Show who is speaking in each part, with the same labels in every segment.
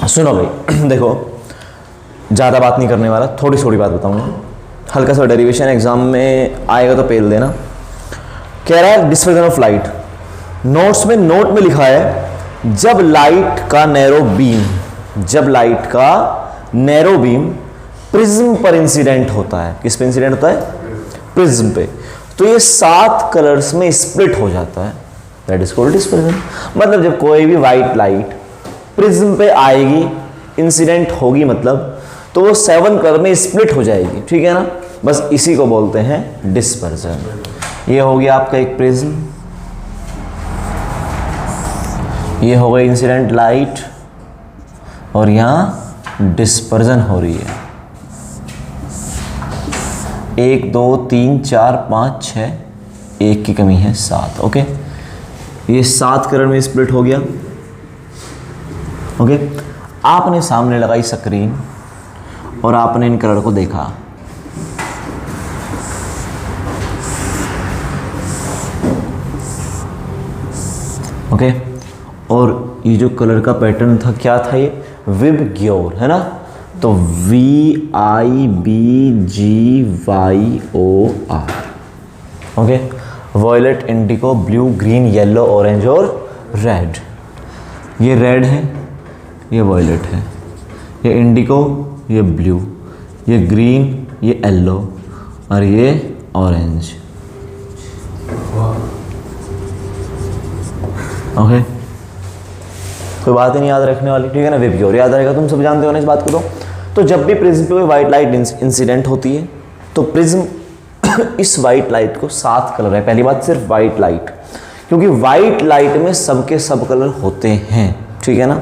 Speaker 1: सुनो भाई देखो, ज़्यादा बात नहीं करने वाला, थोड़ी थोड़ी बात बताऊंगा, हल्का सा डेरिवेशन एग्जाम में आएगा तो पेल देना। कह रहा है डिस्पर्जन ऑफ लाइट, नोट्स में नोट में लिखा है जब लाइट का नैरो बीम प्रिज्म पर इंसिडेंट होता है। किस पे इंसिडेंट होता है? प्रिज्म पे। तो ये 7 कलर्स में स्प्लिट हो जाता है, दैट इज कॉल्ड डिस्पर्जन। मतलब जब कोई भी व्हाइट लाइट प्रिज्म पे आएगी, इंसिडेंट होगी मतलब, तो वो 7 कलर में स्प्लिट हो जाएगी, ठीक है ना। बस इसी को बोलते हैं डिस्पर्जन। ये हो गया आपका एक प्रिज्म, ये हो गई इंसिडेंट लाइट, और यहां डिस्पर्जन हो रही है। 1 2 3 4 5 6, एक की कमी है 7। ओके, ये 7 कलर में स्प्लिट हो गया। ओके, आपने सामने लगाई स्क्रीन और आपने इन कलर को देखा। ओके, और ये जो कलर का पैटर्न था क्या था? ये विबग्योर है ना। तो VIBGYOR। Okay, violet, indigo, blue, green, yellow, orange और रेड। ये रेड है, ये वॉयलेट है, ये इंडिगो, ये ब्लू, ये ग्रीन, ये येलो और ये ऑरेंज। ओके, कोई बात ही नहीं याद रखने वाली, ठीक है ना। विबग्योर याद रहेगा, तुम सब जानते हो ना इस बात को। तो जब भी प्रिज्म पे कोई वाइट लाइट इंसिडेंट होती है तो प्रिज्म इस वाइट लाइट को 7 कलर है। पहली बात सिर्फ वाइट लाइट, क्योंकि वाइट लाइट में सबके सब कलर होते हैं, ठीक है ना।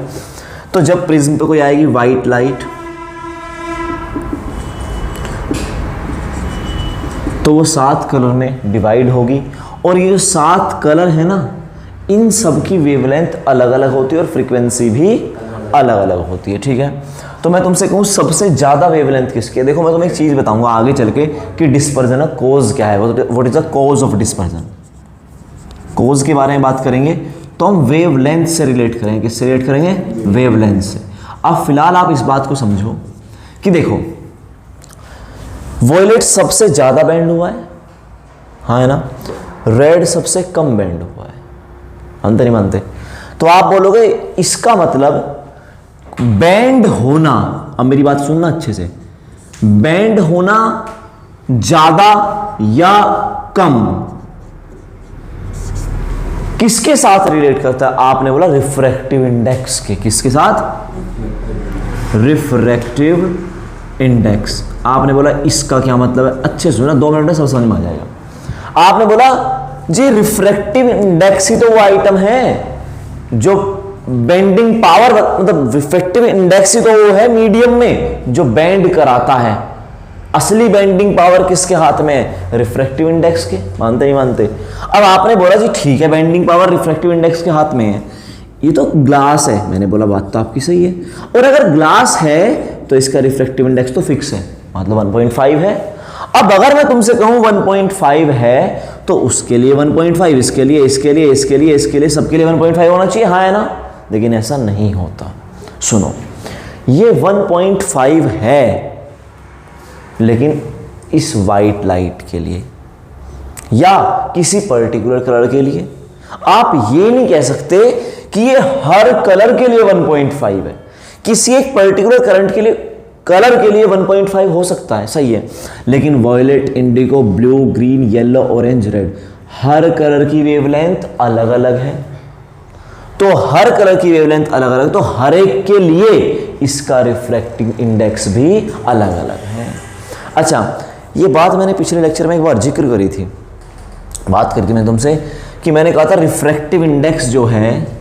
Speaker 1: तो जब प्रिज्म पे कोई आएगी वाइट लाइट तो वो 7 कलर में डिवाइड होगी, और ये जो 7 कलर है ना, इन सब की वेवलेंथ अलग अलग होती है और फ्रीक्वेंसी भी अलग अलग होती है, ठीक है। तो मैं तुमसे कहूँ सबसे ज़्यादा वेवलेंथ किसकी है? देखो मैं तुम्हें एक चीज़ बताऊंगा आगे चल के कि डिस्पर्जन का कोज क्या है, what is the cause of dispersion. Cause के बारे में बात करेंगे तो हम वेवलेंथ से रिलेट करेंगे। किससे रिलेट करेंगे? वेवलेंथ से। अब फिलहाल आप इस बात को समझो कि देखो, वॉयलेट सबसे ज़्यादा बैंड हुआ है, हाँ है ना, रेड सबसे कम बैंड हुआ है, मानते नहीं मानते? तो आप बोलोगे इसका मतलब बैंड होना, अब मेरी बात सुनना अच्छे से, बैंड होना ज्यादा या कम किसके साथ रिलेट करता है? आपने बोला रिफ्रैक्टिव इंडेक्स के। किसके साथ? Refractive index. आपने बोला इसका क्या मतलब है? अच्छे सुना, 2 मिनट में सब समझ में आ जाएगा। आपने बोला जी रिफ्रैक्टिव इंडेक्स ही तो वो आइटम है जो बेंडिंग पावर, मतलब रिफ्रैक्टिव इंडेक्स ही तो वो है मीडियम में जो बेंड कराता है। असली बेंडिंग पावर किसके हाथ में है? रिफ्रैक्टिव इंडेक्स के। मानते नहीं मानते? अब आपने बोला जी ठीक है बेंडिंग पावर रिफ्रैक्टिव इंडेक्स के हाथ में है, ये तो ग्लास है। मैंने बोला बात तो आपकी सही है, और अगर ग्लास है तो इसका रिफ्रैक्टिव इंडेक्स तो फिक्स है, मतलब 1.5 है। अब अगर मैं तुमसे कहूं 1.5 है तो उसके लिए 1.5, इसके लिए, इसके लिए, इसके लिए, इसके लिए, सबके लिए 1.5 होना चाहिए, हाँ है ना। लेकिन ऐसा नहीं होता। सुनो, ये 1.5 है लेकिन इस वाइट लाइट के लिए या किसी पर्टिकुलर कलर के लिए। आप ये नहीं कह सकते कि ये हर कलर के लिए 1.5 है। किसी एक पर्टिकुलर करंट के लिए, कलर के लिए 1.5 हो सकता है, सही है, लेकिन violet, indigo, blue, green, yellow, orange, red, हर कलर की वेवलेंथ अलग अलग है। तो हर कलर की वेवलेंथ अलग अलग, तो हर एक के लिए इसका रिफ्रैक्टिव इंडेक्स भी अलग अलग है। अच्छा, ये बात मैंने पिछले लेक्चर में एक बार जिक्र करी थी, बात करके मैं तुमसे कि मैंने कहा था रिफ्रैक्टिव इंडेक्स जो है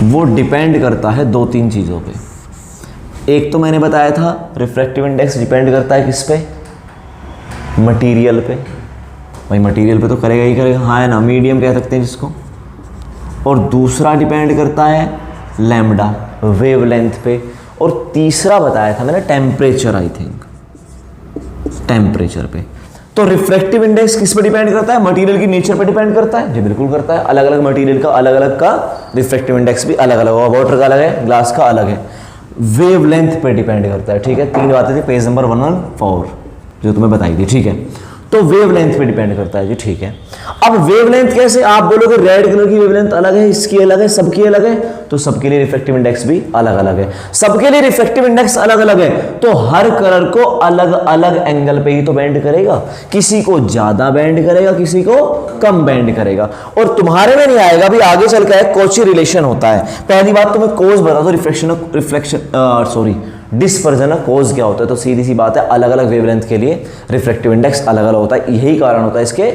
Speaker 1: वो डिपेंड करता है 2-3 चीज़ों पे। एक तो मैंने बताया था रिफ्रैक्टिव इंडेक्स डिपेंड करता है किस पे? मटेरियल पे। भाई मटेरियल पे तो करेगा ही करेगा, हाँ है ना, मीडियम कह सकते हैं जिसको। और दूसरा डिपेंड करता है लैम्डा, वेवलेंथ पे। और तीसरा बताया था मैंने टेम्परेचर, आई थिंक टेम्परेचर पे। तो रिफ्रैक्टिव इंडेक्स किस पर डिपेंड करता है? मटेरियल की नेचर पर डिपेंड करता है। जी बिल्कुल करता है। अलग अलग मटेरियल का अलग अलग का रिफ्रैक्टिव इंडेक्स भी अलग अलग होगा। वाटर का अलग है, ग्लास का अलग है। वेवलेंथ पे डिपेंड करता है। ठीक है, 3 बातें थी पेज नंबर 114 जो तुम्हें बताई थी। ठीक है, तो वेवलेंथ पे डिपेंड करता है। जी ठीक है। अब वेवलेंथ कैसे? आप बोलोगे रेड कलर की वेवलेंथ अलग है, इसकी अलग है, सबकी अलग है, तो सबके लिए रिफ्रैक्टिव इंडेक्स भी अलग अलग है। सबके लिए रिफ्रैक्टिव इंडेक्स अलग अलग है, तो हर कलर को अलग अलग एंगल पे ही तो बेंड करेगा। किसी को ज्यादा बेंड करेगा, किसी को कम बेंड करेगा। और तुम्हारे में नहीं आएगा भी, आगे चल के कॉची रिलेशन होता है। पहली बात तुम्हें कोज बता दो, डिस्पर्जन कोज क्या होता है। तो सीधी सी बात है, अलग अलग वेवलेंथ के लिए रिफ्रैक्टिव इंडेक्स अलग अलग होता है। यही कारण होता है इसके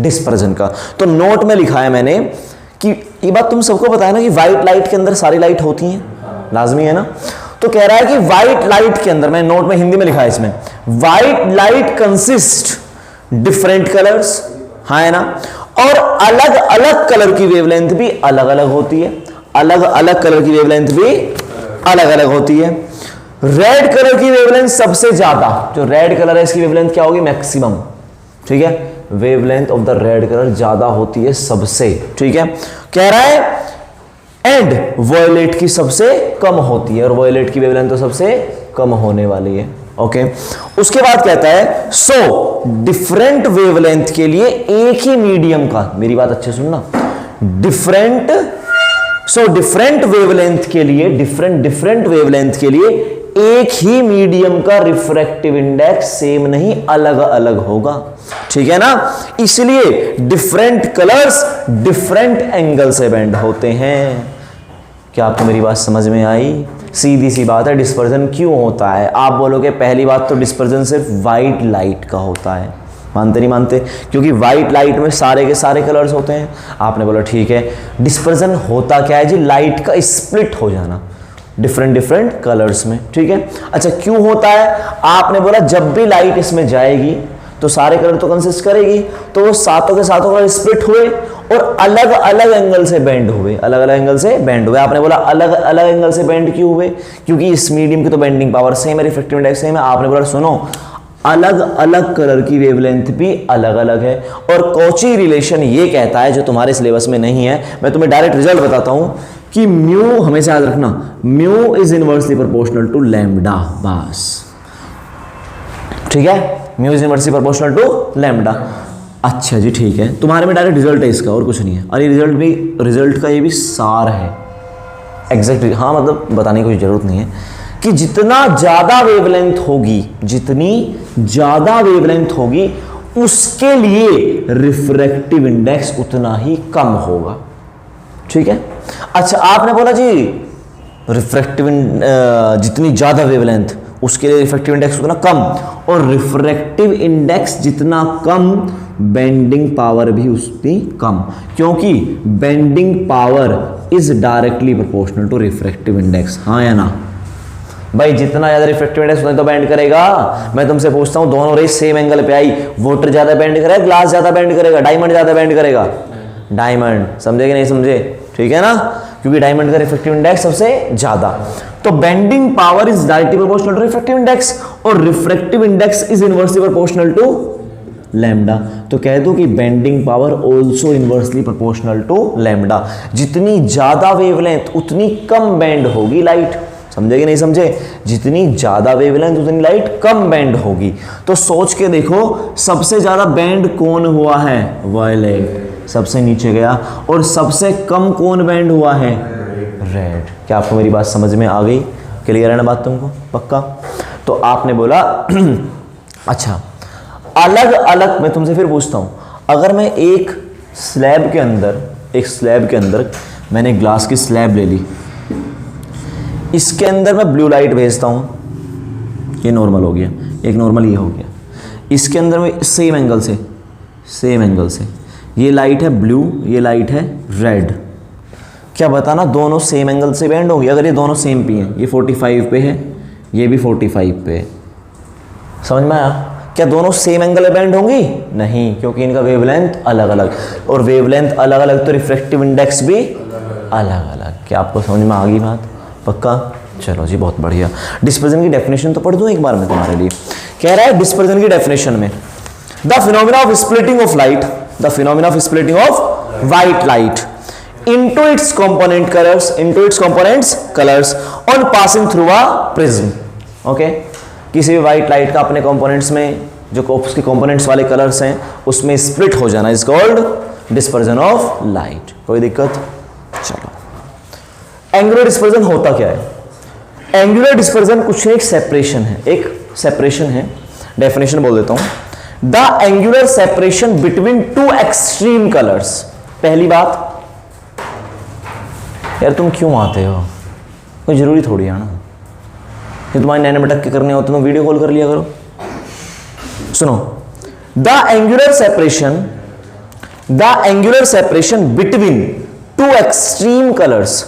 Speaker 1: डिस्पर्जन का। तो नोट में लिखा है मैंने कि ये बात तुम सबको पता है ना कि व्हाइट लाइट के अंदर सारी लाइट होती हैं, लाजमी है ना। तो कह रहा है कि व्हाइट लाइट के अंदर, मैं नोट में हिंदी में लिखा है इसमें, white light consist different colours, हाँ है ना, और अलग अलग कलर की वेवलेंथ भी अलग अलग होती है। अलग अलग कलर की वेवलेंथ भी अलग अलग होती है। रेड कलर की वेवलेंथ सबसे ज्यादा, जो रेड कलर है इसकी वेवलेंथ क्या होगी? मैक्सिमम। ठीक है, wavelength of the red colour ज्यादा होती है सबसे। ठीक है, कह रहा है एंड वॉयलेट की सबसे कम होती है, और वॉयलेट की वेवलेंथ तो सबसे कम होने वाली है। ओके, उसके बाद कहता है सो डिफरेंट वेवलेंथ के लिए एक ही मीडियम का, मेरी बात अच्छे सुनना, डिफरेंट वेवलेंथ के लिए, डिफरेंट वेवलेंथ के लिए एक ही मीडियम का रिफ्रैक्टिव इंडेक्स सेम नहीं, अलग अलग होगा। ठीक है ना, इसलिए डिफरेंट कलर्स डिफरेंट एंगल से बेंड होते हैं। क्या आपको मेरी बात समझ में आई? सीधी सी बात है, डिस्पर्जन क्यों होता है? आप बोलोगे पहली बात तो डिस्पर्जन सिर्फ व्हाइट लाइट का होता है। मानते नहीं मानते? क्योंकि व्हाइट लाइट में सारे के सारे कलर्स होते हैं। आपने बोला ठीक है, डिस्पर्जन होता क्या है जी? लाइट का स्प्लिट हो जाना डिफरेंट कलर्स में। ठीक है, अच्छा क्यों होता है? आपने बोला जब भी लाइट इसमें जाएगी तो सारे कलर तो कंसिस्ट करेगी, तो वो सातों के सातों कलर स्प्लिट हुए और अलग अलग एंगल से बेंड हुए, अलग अलग एंगल से बेंड हुए। आपने बोला अलग अलग एंगल से बेंड क्यों हुए? क्योंकि इस मीडियम की तो बेंडिंग पावर सेम है, रिफ्रैक्टिव इंडेक्स सेम है। आपने बोला सुनो, अलग अलग कलर की वेवलेंथ भी अलग अलग है। और कॉची रिलेशन ये कहता है, जो तुम्हारे सिलेबस में नहीं है, मैं तुम्हें डायरेक्ट रिजल्ट बताता हूं कि म्यू, हमेशा याद रखना, mu is inversely proportional to lambda, बस। ठीक है, mu is inversely proportional to lambda. अच्छा जी ठीक है, तुम्हारे में डायरेक्ट रिजल्ट है इसका, और कुछ नहीं है। और ये रिजल्ट का ये भी सार है एग्जैक्ट। हाँ, मतलब बताने की कोई जरूरत नहीं है कि जितना ज्यादा वेवलेंथ होगी, जितनी ज्यादा वेवलेंथ होगी, उसके लिए रिफ्रैक्टिव इंडेक्स उतना ही कम होगा। ठीक है, अच्छा आपने बोला जी रिफ्रैक्टिव जितनी ज्यादा वेवलेंथ उसके लिए रिफ्रैक्टिव इंडेक्स उतना कम, और रिफ्रैक्टिव इंडेक्स जितना कम बेंडिंग पावर भी उतनी कम, क्योंकि bending power is directly proportional to refractive index. हाँ या ना भाई? जितना ज्यादा रिफ्रैक्टिव इंडेक्स उतना तो बेंड करेगा। मैं तुमसे पूछता हूं, दोनों रेस सेम एंगल पे आई, वाटर ज्यादा बेंड करेगा, ग्लास ज्यादा बेंड करेगा, डायमंड ज्यादा बेंड करेगा? डायमंड। समझे कि नहीं समझे? ठीक है ना, क्योंकि डायमंड का रिफ्रैक्टिव इंडेक्स सबसे ज्यादा। तो bending power is directly proportional to refractive index, और refractive index is inversely proportional to lambda. तो कह दो कि bending power also inversely proportional to lambda. जितनी ज्यादा वेवलेंथ उतनी कम बेंड होगी लाइट। समझे कि नहीं समझे? जितनी ज्यादा वेवलेंथ उतनी लाइट कम बेंड होगी। तो सोच के देखो, सबसे ज्यादा बेंड कौन हुआ है? वायलेट, सबसे नीचे गया। और सबसे कम कौन बेंड हुआ है? रेड। क्या आपको मेरी बात समझ में आ गई? क्लियर है ना बात तुमको? पक्का? तो आपने बोला अच्छा अलग अलग, मैं तुमसे फिर पूछता हूं, अगर मैं एक स्लैब के अंदर मैंने ग्लास की स्लैब ले ली, इसके अंदर मैं ब्लू लाइट भेजता हूं, ये नॉर्मल हो गया, एक नॉर्मल ये हो गया। इसके अंदर में सेम एंगल से ये लाइट है ब्लू, ये लाइट है रेड। क्या बताना दोनों सेम एंगल से बेंड होंगी? अगर ये दोनों सेम पे हैं, ये 45 पे है, ये भी 45 पे है, समझ में आया? क्या दोनों सेम एंगल पे बेंड होंगी? नहीं, क्योंकि इनका वेवलेंथ अलग अलग, और वेवलेंथ अलग अलग तो रिफ्रैक्टिव इंडेक्स भी अलग अलग। क्या आपको समझ में आ गई बात? पक्का? चलो जी बहुत बढ़िया। डिस्पर्जन की डेफिनेशन तो पढ़ दूं एक बार मैं तुम्हारे लिए। कह रहा है डिस्पर्जन की डेफिनेशन में the phenomena of splitting of light, the phenomena of splitting of white light into its component colors on passing through a prism. Okay, किसी भी व्हाइट लाइट का अपने कंपोनेंट्स में जो उसके कंपोनेंट्स वाले कलर्स हैं उसमें स्प्लिट हो जाना is called dispersion of light. कोई दिक्कत? चलो, एंगुलर डिस्पर्जन होता क्या है? एंगुलर डिस्पर्जन कुछ एक सेपरेशन है, एक सेपरेशन है. डेफिनेशन बोल देता हूं, the angular separation between two extreme colours. पहली बात, यार तुम क्यों आते हो? कोई जरूरी थोड़ी है ना, ये तुम्हारे नैने मटक के करने हो तो तुम वीडियो कॉल कर लिया करो. सुनो, the angular separation between two extreme colours.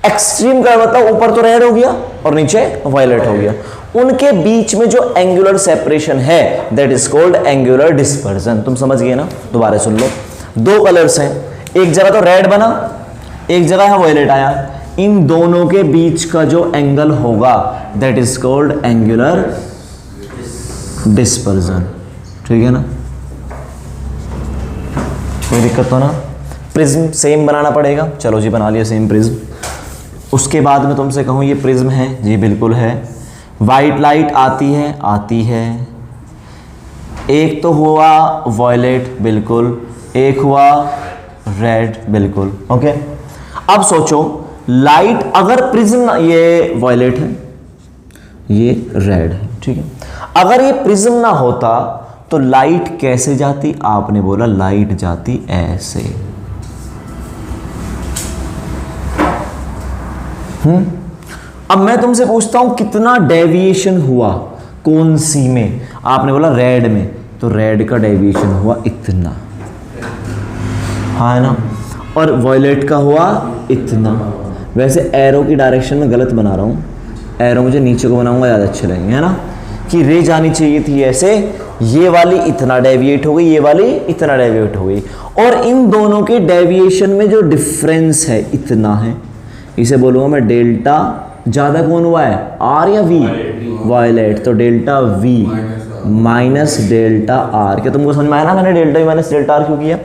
Speaker 1: Extreme colour मतलब ऊपर तो रेड हो गया और नीचे वायलेट हो गया, उनके बीच में जो एंगुलर सेपरेशन है that is called angular dispersion. तुम समझ गए ना? दोबारा सुन लो, दो कलर्स हैं, एक जगह तो रेड बना, एक जगह है वायलेट आया, इन दोनों के बीच का जो एंगल होगा that is called angular dispersion. ठीक है ना? कोई दिक्कत तो ना? प्रिज्म सेम बनाना पड़ेगा. चलो जी, बना लिया सेम प्रिज्म. उसके बाद में तुमसे कहूं ये प्रिज्म है जी, बिल्कुल है. वाइट लाइट आती है, एक तो हुआ वायलेट, बिल्कुल, एक हुआ रेड, बिल्कुल. ओके, अब सोचो, लाइट अगर प्रिज्म, ये वायलेट है, ये रेड है, ठीक है, अगर ये प्रिज्म ना होता तो लाइट कैसे जाती? आपने बोला लाइट जाती ऐसे. अब मैं तुमसे पूछता हूं कितना डेविएशन हुआ कौन सी में? आपने बोला रेड में, तो रेड का डेविएशन हुआ इतना, हाँ है ना, और वायलेट का हुआ इतना. वैसे एरो की डायरेक्शन में गलत बना रहा हूँ, एरो मुझे नीचे को बनाऊंगा, ज़्यादा अच्छे लगेंगे, है ना, कि रे जानी चाहिए थी ऐसे, ये वाली इतना डेविएट हो गई, ये वाली इतना डेविएट हो गई, और इन दोनों के डेविएशन में जो डिफरेंस है इतना है, इसे बोलूँगा मैं डेल्टा. ज़्यादा कौन हुआ है, आर या वी? वायलेट, तो delta V minus delta are. क्या तुमको समझ में आया ना मैंने delta V minus delta are क्यों किया?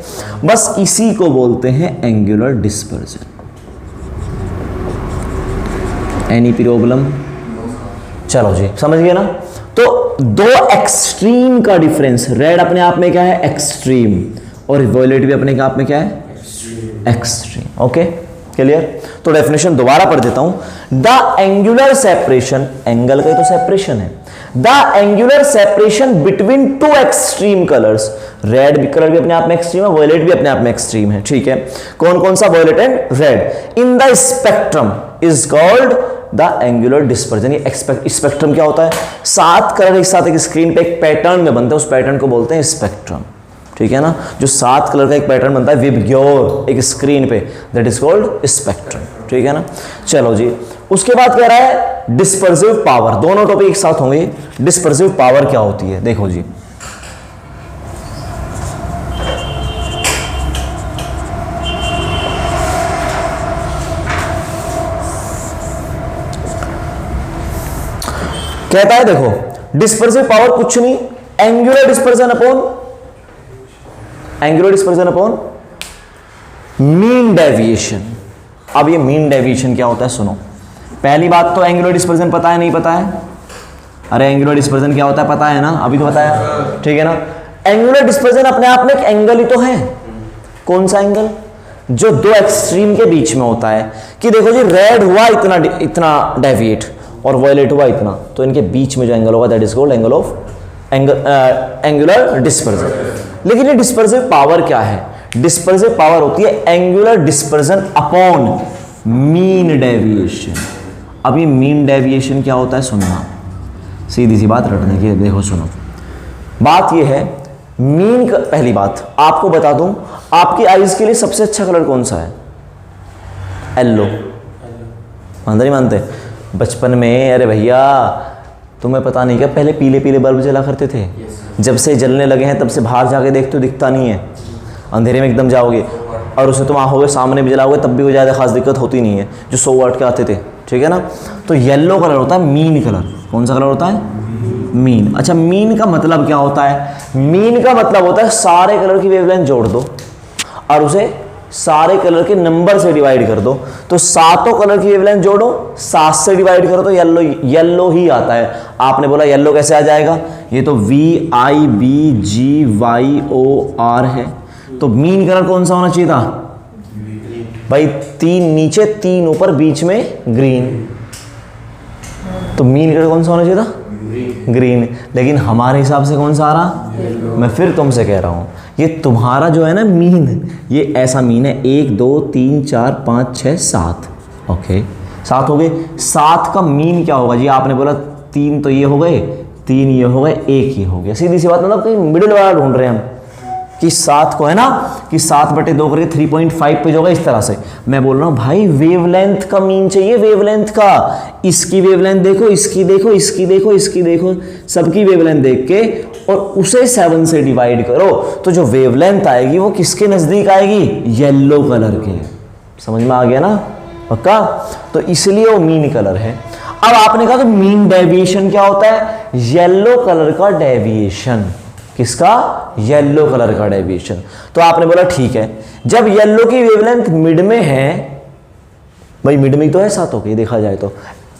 Speaker 1: बस इसी को बोलते हैं एंगुलर डिस्पर्जन. Any problem? चलो जी, समझ गए ना? तो दो एक्सट्रीम का डिफरेंस, रेड अपने आप में क्या है? एक्सट्रीम, और वायलेट भी अपने आप में क्या है? एक्सट्रीम. Okay, clear? तो डेफिनेशन दोबारा पढ़ देता हूं. द एंगुलर सेपरेशन, एंगल का ही तो सेपरेशन है, the angular separation between two extreme colours. Red colour भी अपने आप में एक्सट्रीम है, वायलेट भी अपने आप में एक्सट्रीम है, ठीक है. कौन कौन सा? Violet and red. In the spectrum is called the angular dispersion. ये स्पेक्ट्रम क्या होता है? 7 कलर एक साथ एक स्क्रीन पे एक पैटर्न में बनते हैं, उस पैटर्न को बोलते हैं स्पेक्ट्रम. ठीक है ना? जो 7 कलर का एक पैटर्न बनता है विबग्योर एक स्क्रीन पे, दैट इज कॉल्ड स्पेक्ट्रम. ठीक है ना? चलो जी, उसके बाद कह रहा है डिस्पर्सिव पावर. दोनों टॉपिक एक साथ होंगे. डिस्पर्सिव पावर क्या होती है? देखो जी, कहता है, देखो डिस्पर्सिव पावर कुछ नहीं, angular dispersion upon mean deviation. अब ये मीन डेविएशन क्या होता है सुनो. पहली बात तो एंगुलर डिस्पर्जन पता है नहीं पता है? अरे एंगुलर डिस्पर्जन क्या होता है पता है ना? अभी तो बताया, ठीक है ना. एंगुलर डिस्पर्जन अपने आप में एक एंगल ही तो है. कौन सा एंगल? जो दो एक्सट्रीम के बीच में होता है. कि देखो जी, रेड हुआ इतना डेविएट और वायलेट हुआ इतना, तो इनके बीच में जो एंगल होगा that is called angular dispersion. लेकिन ये डिस्पर्सिव पावर क्या है? डिस्पर्सिव पावर होती है angular dispersion upon mean deviation. अब ये मीन डेविएशन क्या होता है सुनना, सीधी सी बात रटने की. देखो सुनो, बात ये है मीन का. पहली बात आपको बता दूं, आपकी आईज के लिए सबसे अच्छा कलर कौन सा है? येलो. मानते नहीं मानते? बचपन में अरे भैया तुम्हें पता नहीं क्या, पहले पीले पीले बल्ब जला करते थे. जब से जलने लगे हैं तब से बाहर जाके देखते हो दिखता नहीं है, अंधेरे में एकदम जाओगे, और उसे तुम आहोगे सामने भी जलाओगे तब भी कोई ज़्यादा खास दिक्कत होती नहीं है, जो 100 वाट के आते थे. ठीक है ना? तो येलो कलर होता है मीन कलर. कौन सा कलर होता है? मीन। अच्छा, मीन का मतलब क्या होता है? मीन का मतलब होता है सारे कलर की वेवलेंथ जोड़ दो और उसे सारे कलर के नंबर से डिवाइड कर दो। तो सातों कलर की वेवलेंथ जोड़ो, 7 से डिवाइड करो तो येलो ही आता है। आपने बोला येलो कैसे आ जाएगा? ये तो VIBGYOR है, तो मीन कलर कौन सा होना चाहिए था भाई? 3 नीचे 3 ऊपर बीच में ग्रीन, तो मीन कलर कौन सा होना चाहिए था? ग्रीन। लेकिन हमारे हिसाब से कौन सा आ रहा? मैं फिर तुमसे कह रहा हूं, ये तुम्हारा जो है ना मीन, ये ऐसा मीन है 1 2 3 4 5 6 7। ओके, 7 हो गए। 7 का मीन क्या होगा जी? आपने बोला 3 तो ये हो गए, 3 ये हो गए, 1 ये हो गया। सीधी सी बात, मतलब कहीं मिडिल वाला ढूंढ रहे हैं हम कि 7 को है ना कि 7/2 करके 3.5 पे जो होगा, इस तरह से। मैं बोल रहा हूं भाई वेवलेंथ का मीन चाहिए, वेवलेंथ का। इसकी वेवलेंथ देखो, इसकी देखो, इसकी देखो, इसकी देखो, सबकी वेवलेंथ देख के और उसे 7 से डिवाइड करो, तो जो वेवलेंथ आएगी वो किसके नजदीक आएगी? येलो कलर के। समझ में आ गया ना? पक्का? तो इसलिए वो मीन कलर है। अब आपने कहा तो मीन डेविएशन क्या होता है? येलो कलर का डेविएशन। किसका? येलो कलर का डेविएशन। तो आपने बोला ठीक है, जब येलो की वेवलेंथ मिड में है, भाई मिड में तो है 7 की देखा जाए तो।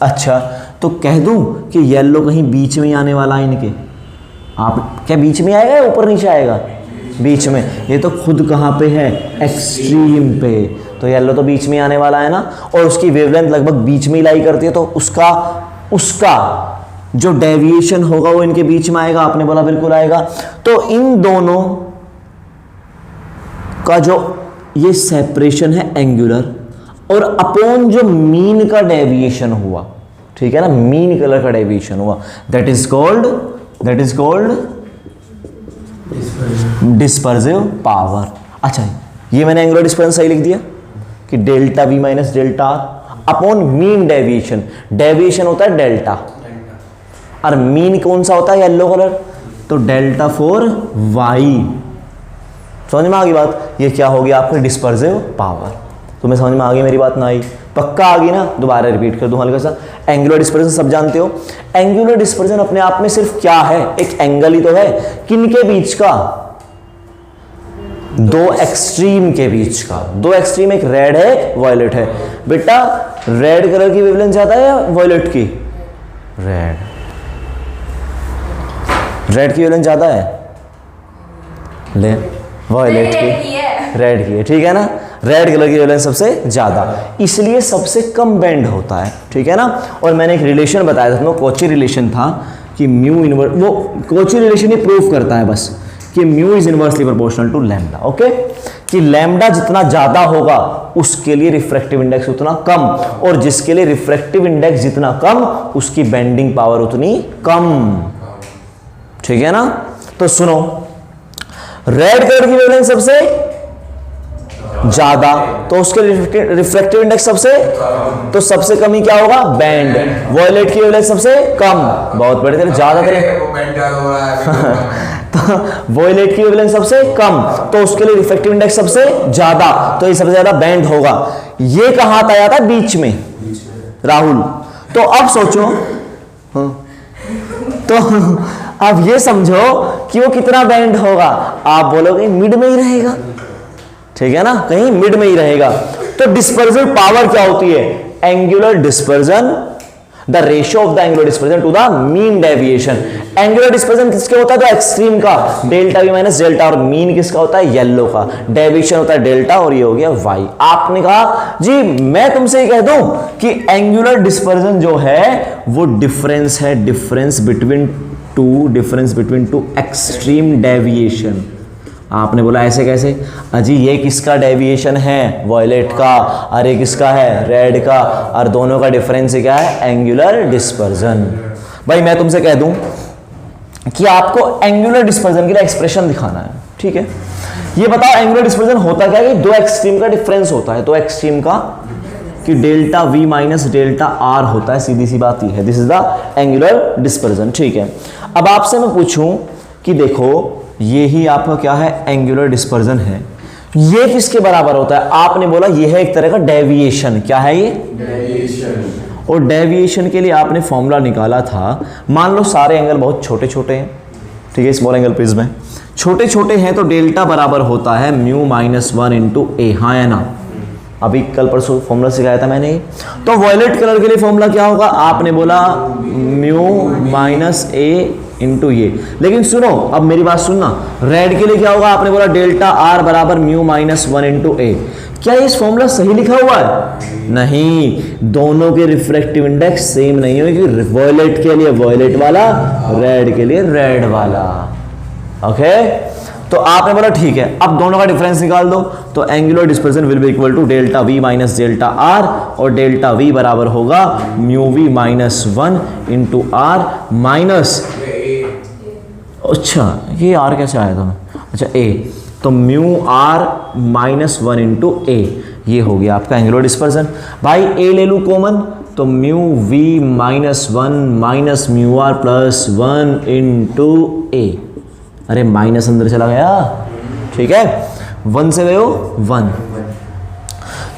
Speaker 1: अच्छा, तो कह दूं कि येलो कहीं बीच में ही आने वाला है इनके? आप क्या बीच में आएगा या ऊपर नीचे आएगा? बीच में। ये तो खुद कहां पे है? एक्सट्रीम पे। तो येलो तो बीच में आने वाला है ना, और उसकी वेवलेंथ लगभग बीच में ही लाई करती है, तो उसका जो डेविएशन होगा वो इनके बीच में आएगा। आपने बोला बिल्कुल आएगा। तो इन दोनों का जो ये सेपरेशन है एंगुलर, और अपॉन जो मीन का डेविएशन हुआ, ठीक है ना, मीन कलर का डेविएशन हुआ, that is called dispersive power. अच्छा, ये मैंने एंगुलर डिस्पर्सन सही लिख दिया कि delta V minus delta R upon mean deviation. Deviation होता है डेल्टा, और मीन कौन सा होता है? येलो कलर, तो डेल्टा फॉर Y। समझ में आ गई बात? ये क्या हो गया आपका? Dispersive power. तुम्हें समझ में आ गई मेरी बात? ना आई? पक्का आ गई ना? दोबारा रिपीट कर दूं हल्का सा। एंगुलर डिस्पर्सन सब जानते हो। एंगुलर डिस्पर्सन अपने आप में सिर्फ क्या है? एक एंगल ही तो है। किनके बीच का? 2 एक्सट्रीम के बीच का। 2 एक्सट्रीम, एक रेड है एक वायलेट है। बेटा रेड कलर की वेवलेंथ ज्यादा है या वायलेट की? रेड की वेवलेंथ ज्यादा है, ले वायलेट की, रेड की है, ठीक है ना? रेड कलर की वेवलेंथ सबसे ज्यादा, इसलिए सबसे कम बेंड होता है, ठीक है ना? और मैंने एक रिलेशन बताया था, कोची रिलेशन था कि म्यू इनवर्स, वो कोची रिलेशन ये प्रूफ करता है बस कि mu is inversely proportional to lambda. Okay, कि लैम्डा जितना ज्यादा होगा उसके लिए रिफ्रैक्टिव इंडेक्स उतना कम, और जिसके लिए रिफ्रैक्टिव इंडेक्स जितना कम उसकी बेंडिंग पावर उतनी कम, ठीक है ना? तो सुनो, रेड कलर की वेवलेंथ सबसे ज्यादा, तो उसके रिफ्रैक्टिव इंडेक्स सबसे, तो सबसे कम ही क्या होगा? बैंड। वॉयलेट की वेवलेंथ सबसे कम, बहुत बड़े थे ज्यादा थे तो वॉयलेट की वेवलेंथ सबसे कम, तो उसके लिए रिफ्रैक्टिव इंडेक्स सबसे ज्यादा, तो ये सबसे ज्यादा बैंड होगा। ये कहां आता था? बीच में, राहुल। तो अब सोचो, तो अब ये समझो कि वो कितना बैंड होगा। आप बोलोगे मिड में ही रहेगा, ठीक है ना, कहीं मिड में ही रहेगा। तो डिस्पर्सिव पावर क्या होती है? Angular dispersion, the ratio of the angular dispersion to the mean deviation. Angular dispersion किसके होता है? तो एक्सट्रीम का, डेल्टा V माइनस डेल्टा, और मीन किसका होता है? येलो का। डेविएशन होता है डेल्टा, और ये हो गया Y। आपने कहा जी मैं तुमसे ये कह दूं कि एंगुलर डिस्पर्जन जो है वो डिफरेंस है, difference between two extreme deviation. आपने बोला ऐसे कैसे? अजी ये किसका डेविएशन है? वॉयलेट का, और ये किसका है? रेड का, और दोनों का डिफरेंस क्या है? Angular dispersion. भाई मैं तुमसे कह दूं कि आपको एंगुलर डिस्पर्जन के लिए एक्सप्रेशन दिखाना है, ठीक है? ये बताओ एंगुलर डिस्पर्जन होता क्या है? कि 2 एक्सट्रीम का डिफरेंस होता है, 2 एक्सट्रीम का, कि delta V minus delta R होता है, सीधी सी बात ये है। This is the angular dispersion, ठीक है? अब आपसे मैं पूछूं कि देखो ये ही आपका क्या है? एंगुलर डिस्पर्जन है। ये किसके बराबर होता है? आपने बोला ये है एक तरह का डेविएशन। क्या है ये? डेविएशन। और डेविएशन के लिए आपने फॉर्मूला निकाला था, मान लो सारे एंगल बहुत छोटे छोटे हैं, ठीक है, स्मॉल एंगल प्रिज्म में छोटे छोटे हैं, तो डेल्टा बराबर होता है म्यू माइनस 1 इंटू ए, हाँ या ना? अभी कल परसों फॉर्मूला सिखाया था मैंने। तो वॉयलेट कलर के लिए फॉर्मूला क्या होगा? आपने बोला म्यू माइनस ए इंटू ये। लेकिन सुनो, अब मेरी बात सुनना, रेड के लिए क्या होगा? आपने बोला डेल्टा आर बराबर म्यू माइनस 1 इंटू ए। क्या इस फॉर्मूला सही लिखा हुआ है? नहीं, दोनों के रिफ्रैक्टिव इंडेक्स सेम नहीं होगी। वॉयलेट के लिए वॉयलेट वाला, रेड के लिए रेड वाला। ओके, तो आपने बोला ठीक है, अब दोनों का डिफरेंस निकाल दो, तो angular dispersion will be equal to delta V minus delta R, और डेल्टा वी बराबर होगा mu V minus 1 into R minus, अच्छा ये आर कैसे आया था? अच्छा ए, तो mu R minus 1 into A, ये हो गया आपका एंगुलर डिस्पर्सन। भाई ए ले लूँ कॉमन, तो mu V minus 1 minus mu R plus 1 into A. अरे माइनस अंदर चला गया, ठीक है, 1 से गए हो 1,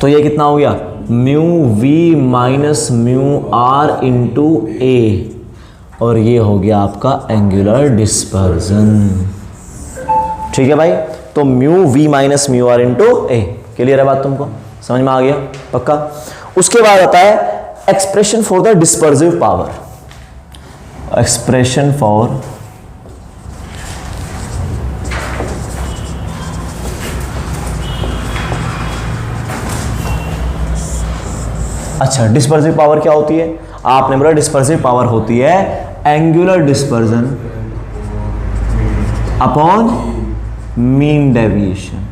Speaker 1: तो ये कितना हो गया? Mu V minus mu R into A, और ये हो गया आपका एंगुलर डिस्पर्सन। ठीक है भाई, तो mu V minus mu R into A. Clear है बात? तुमको समझ में आ गया पक्का? उसके बाद आता है expression for the dispersive power. Expression for अच्छा, डिस्पर्सिव पावर क्या होती है? आपने बोला डिस्पर्सिव पावर होती है angular dispersion upon mean deviation.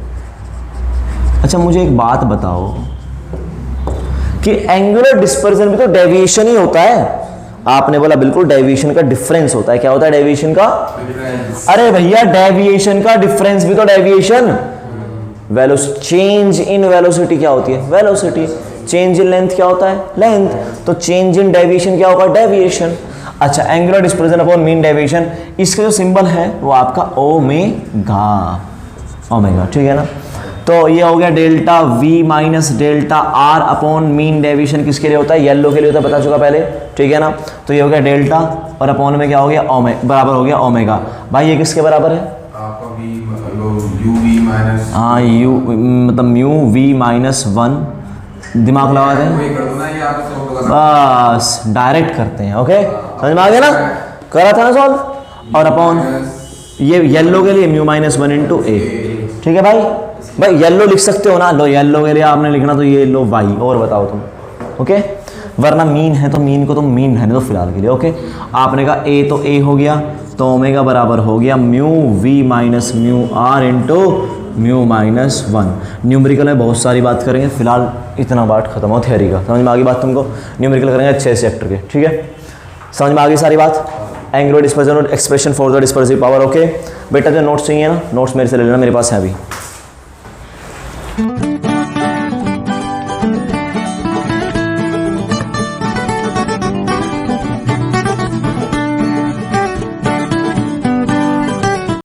Speaker 1: अच्छा मुझे एक बात बताओ कि एंगुलर डिस्पर्जन भी तो डेविएशन ही होता है। आपने बोला बिल्कुल, डेविएशन का डिफरेंस होता है। क्या होता है डेविएशन का? अरे भैया, डेविएशन का डिफरेंस भी तो डेविएशन। चेंज इन वेलोसिटी क्या होती है? वेलोसिटी। चेंज इन लेंथ क्या होता है? लेंथ। तो चेंज इन डेविएशन क्या होगा? डेविएशन। अच्छा, angular dispersion upon mean deviation, इसका जो सिंबल है वो आपका ओमेगा, ओमेगा, ठीक है ना? तो ये हो गया delta V minus delta are upon mean deviation. किसके लिए होता है? येलो के लिए होता है, बता चुका पहले, ठीक है ना? तो ये हो गया डेल्टा, और अपॉन में क्या हो गया? बराबर हो गया ओमेगा। भाई ये किसके बराबर है? हाँ, यू मतलब म्यू वी माइनस 1। दिमाग लगा दें, बस डायरेक्ट करते हैं। ओके, समझ में आ गया ना? करा था ना सॉल्व। और अपॉन ये येलो के लिए म्यू माइनस 1 इंटू ए। ठीक है भाई? भाई येलो लिख सकते हो ना? लो येलो के लिए आपने लिखना तो ये लो वाई, और बताओ तुम। ओके, वरना मीन है तो मीन को तुम मीन रहने दो फिलहाल के लिए। ओके, आपने कहा ए तो ए हो गया, तो ओमेगा बराबर हो गया mu V minus mu R into mu minus 1। Numerical में बहुत सारी बात करेंगे, फिलहाल इतना बात खत्म हो थ्योरी का। समझ में आ गई बात तुमको? न्यूमेरिकल करेंगे अच्छे से चैप्टर के, ठीक है? समझ में आ गई सारी बात? एंगुलर डिस्पर्जन और expression for the dispersive power. Okay बेटा, जो नोट्स चाहिए ना, नोट्स मेरे से ले लेना, मेरे पास है अभी।